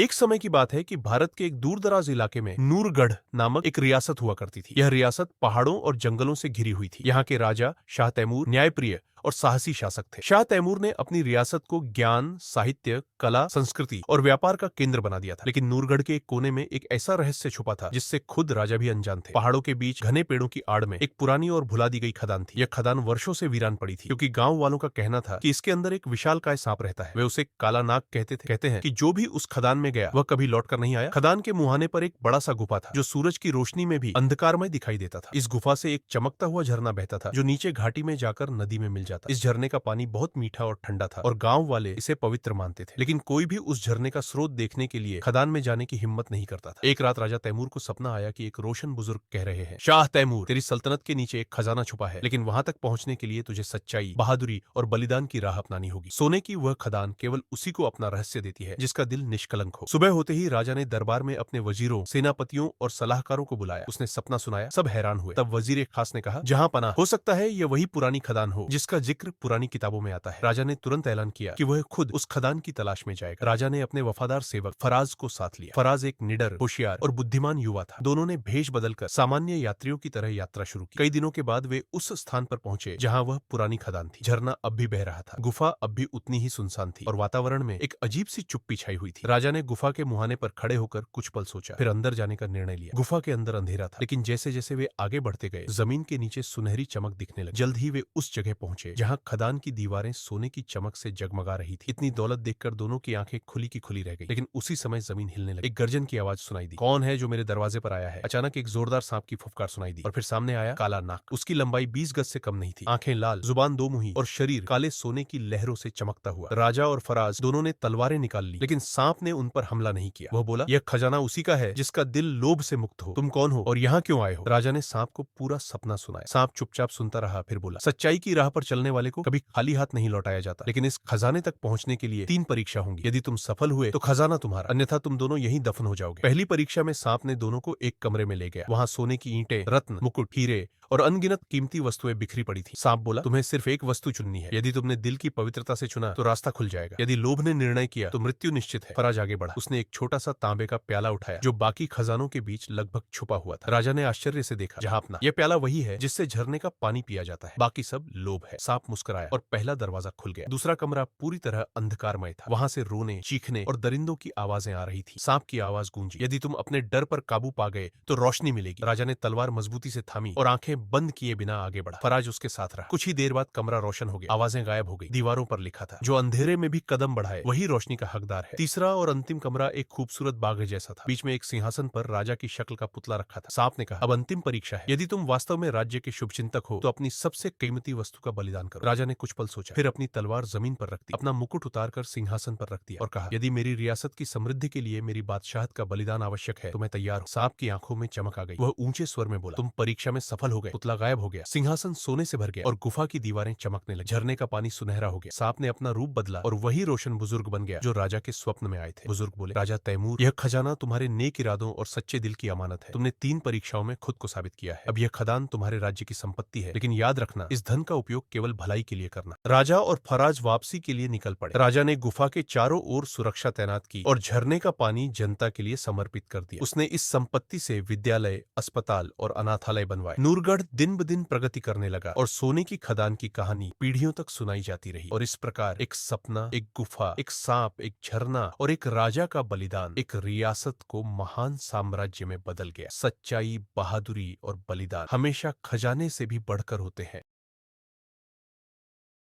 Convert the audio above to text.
एक समय की बात है कि भारत के एक दूर-दराज इलाके में नूरगढ़ नामक एक रियासत हुआ करती थी। यह रियासत पहाड़ों और जंगलों से घिरी हुई थी। यहाँ के राजा शाह तैमूर न्यायप्रिय और साहसी शासक थे। शाह तैमूर ने अपनी रियासत को ज्ञान, साहित्य, कला, संस्कृति और व्यापार का केंद्र बना दिया था। लेकिन नूरगढ़ के एक कोने में एक ऐसा रहस्य छुपा था जिससे खुद राजा भी अनजान थे। पहाड़ों के बीच घने पेड़ों की आड़ में एक पुरानी और भुला दी गई खदान थी। यह खदान वर्षों से वीरान पड़ी थी, क्योंकि गांव वालों का कहना था कि इसके अंदर एक विशालकाय सांप रहता है। वे उसे काला नाग कहते थे। कहते हैं कि जो भी उस खदान में गया वह कभी लौट कर नहीं आया। खदान के मुहाने पर एक बड़ा सा गुफा था जो सूरज की रोशनी में भी अंधकारमय दिखाई देता था। इस गुफा से एक चमकता हुआ झरना बहता था जो नीचे घाटी में जाकर नदी में मिल जाता। इस झरने का पानी बहुत मीठा और ठंडा था और गांव वाले इसे पवित्र मानते थे। लेकिन कोई भी उस झरने का स्रोत देखने के लिए खदान में जाने की हिम्मत नहीं करता था। एक रात राजा तैमूर को सपना आया कि एक रोशन बुजुर्ग कह रहे हैं, शाह तैमूर, तेरी सल्तनत के नीचे एक खजाना छुपा है, लेकिन वहां तक पहुंचने के लिए तुझे सच्चाई, बहादुरी और बलिदान की राह अपनानी होगी। सोने की वह खदान केवल उसी को अपना रहस्य देती है जिसका दिल निष्कलंक हो। सुबह होते ही राजा ने दरबार में अपने वजीरों, सेनापतियों और सलाहकारों को बुलाया। उसने सपना सुनाया। सब हैरान हुए। तब वजीर खास ने कहा, जहां पना, हो सकता है यह वही पुरानी खदान हो जिसका जिक्र पुरानी किताबों में आता है। राजा ने तुरंत ऐलान किया कि वह खुद उस खदान की तलाश में जाएगा। राजा ने अपने वफादार सेवक फराज को साथ लिया। फराज एक निडर, होशियार और बुद्धिमान युवा था। दोनों ने भेष बदलकर सामान्य यात्रियों की तरह यात्रा शुरू की। कई दिनों के बाद वे उस स्थान पर पहुंचे जहां वह पुरानी खदान थी। झरना अब भी बह रहा था, गुफा अब भी उतनी ही सुनसान थी और वातावरण में एक अजीब सी चुप्पी छाई हुई थी। राजा ने गुफा के मुहाने पर खड़े होकर कुछ पल सोचा, फिर अंदर जाने का निर्णय लिया। गुफा के अंदर अंधेरा था, लेकिन जैसे जैसे वे आगे बढ़ते गए जमीन के नीचे सुनहरी चमक दिखने लगी। जल्द ही वे उस जगह पहुंचे जहां खदान की दीवारें सोने की चमक से जगमगा रही थी। इतनी दौलत देखकर दोनों की आंखें खुली की खुली रह गई। लेकिन उसी समय जमीन हिलने लगी। एक गर्जन की आवाज सुनाई दी। कौन है जो मेरे दरवाजे पर आया है? अचानक एक जोरदार सांप की फुफकार सुनाई दी और फिर सामने आया काला नाग। उसकी लंबाई 20 गज से कम नहीं थी। आंखें लाल, जुबान दो मुही और शरीर काले सोने की लहरों से चमकता हुआ। राजा और फराज दोनों ने तलवारें निकाल ली, लेकिन सांप ने उन पर हमला नहीं किया। वह बोला, यह खजाना उसी का है जिसका दिल लोभ से मुक्त हो। तुम कौन हो और यहाँ क्यों आए हो? राजा ने सांप को पूरा सपना सुनाया। सांप चुपचाप सुनता रहा, फिर बोला, सच्चाई की राह पर चलने वाले को कभी खाली हाथ नहीं लौटाया जाता, लेकिन इस खजाने तक पहुंचने के लिए 3 परीक्षा होंगी। यदि तुम सफल हुए तो खजाना तुम्हारा, अन्यथा तुम दोनों यहीं दफन हो जाओगे। पहली परीक्षा में सांप ने दोनों को एक कमरे में ले गया। वहां सोने की ईंटें, रत्न, मुकुट, हीरे और अनगिनत कीमती वस्तुएं बिखरी पड़ी थी। सांप बोला, तुम्हें सिर्फ एक वस्तु चुननी है। यदि तुमने दिल की पवित्रता से चुना तो रास्ता खुल जाएगा। यदि लोभ ने निर्णय किया तो मृत्यु निश्चित है। फराज आगे बढ़ा। उसने एक छोटा सा तांबे का प्याला उठाया जो बाकी खजानों के बीच लगभग छुपा हुआ था। राजा ने आश्चर्य से देखा, जहांपना, यह प्याला वही है जिससे झरने का पानी पिया जाता है, बाकी सब लोभ है। सांप मुस्कुराया और पहला दरवाजा खुल गया। दूसरा कमरा पूरी तरह अंधकारमय था। वहां से रोने, चीखने और दरिंदों की आवाजें आ रही थी। सांप की आवाज गूंजी, यदि तुम अपने डर पर काबू पा गए तो रोशनी मिलेगी। राजा ने तलवार मजबूती से थामी और आंखें बंद किए बिना आगे बढ़ा। फराज उसके साथ रहा। कुछ ही देर बाद कमरा रोशन हो गया। आवाजें गायब हो गई। दीवारों पर लिखा था, जो अंधेरे में भी कदम बढ़ाए वही रोशनी का हकदार है। तीसरा और अंतिम कमरा एक खूबसूरत बाग जैसा था। बीच में एक सिंहासन पर राजा की शक्ल का पुतला रखा था। सांप ने कहा, अब अंतिम परीक्षा है। यदि तुम वास्तव में राज्य के शुभचिंतक हो तो अपनी सबसे कीमती वस्तु का बलिदान करो। राजा ने कुछ पल सोचा, फिर अपनी तलवार जमीन पर रख दी, अपना मुकुट उतारकर सिंहासन पर रख दिया और कहा, यदि मेरी रियासत की समृद्धि के लिए मेरी बादशाहत का बलिदान आवश्यक है तो मैं तैयार हूं। सांप की आंखों में चमक आ गई। वह ऊंचे स्वर में बोला, तुम परीक्षा में सफल हो गए। पुतला गायब हो गया। सिंहासन सोने से भर गया और गुफा की दीवारें चमकने लगी। झरने का पानी सुनहरा हो गया। सांप ने अपना रूप बदला और वही रोशन बुजुर्ग बन गया जो राजा के स्वप्न में आए थे। बुजुर्ग बोले, राजा तैमूर, यह खजाना तुम्हारे नेक इरादों और सच्चे दिल की अमानत है। तुमने 3 परीक्षाओं में खुद को साबित किया है। अब यह खदान तुम्हारे राज्य की संपत्ति है, लेकिन याद रखना, इस धन का उपयोग केवल भलाई के लिए करना। राजा और फराज वापसी के लिए निकल पड़े। राजा ने गुफा के चारों ओर सुरक्षा तैनात की और झरने का पानी जनता के लिए समर्पित कर दिया। उसने इस संपत्ति से विद्यालय, अस्पताल और अनाथालय बनवाए। नूरगढ़ दिन ब दिन प्रगति करने लगा और सोने की खदान की कहानी पीढ़ियों तक सुनाई जाती रही। और इस प्रकार एक सपना, एक गुफा, एक सांप, एक झरना और एक राजा का बलिदान एक रियासत को महान साम्राज्य में बदल गया। सच्चाई, बहादुरी और बलिदान हमेशा खजाने से भी बढ़कर होते हैं।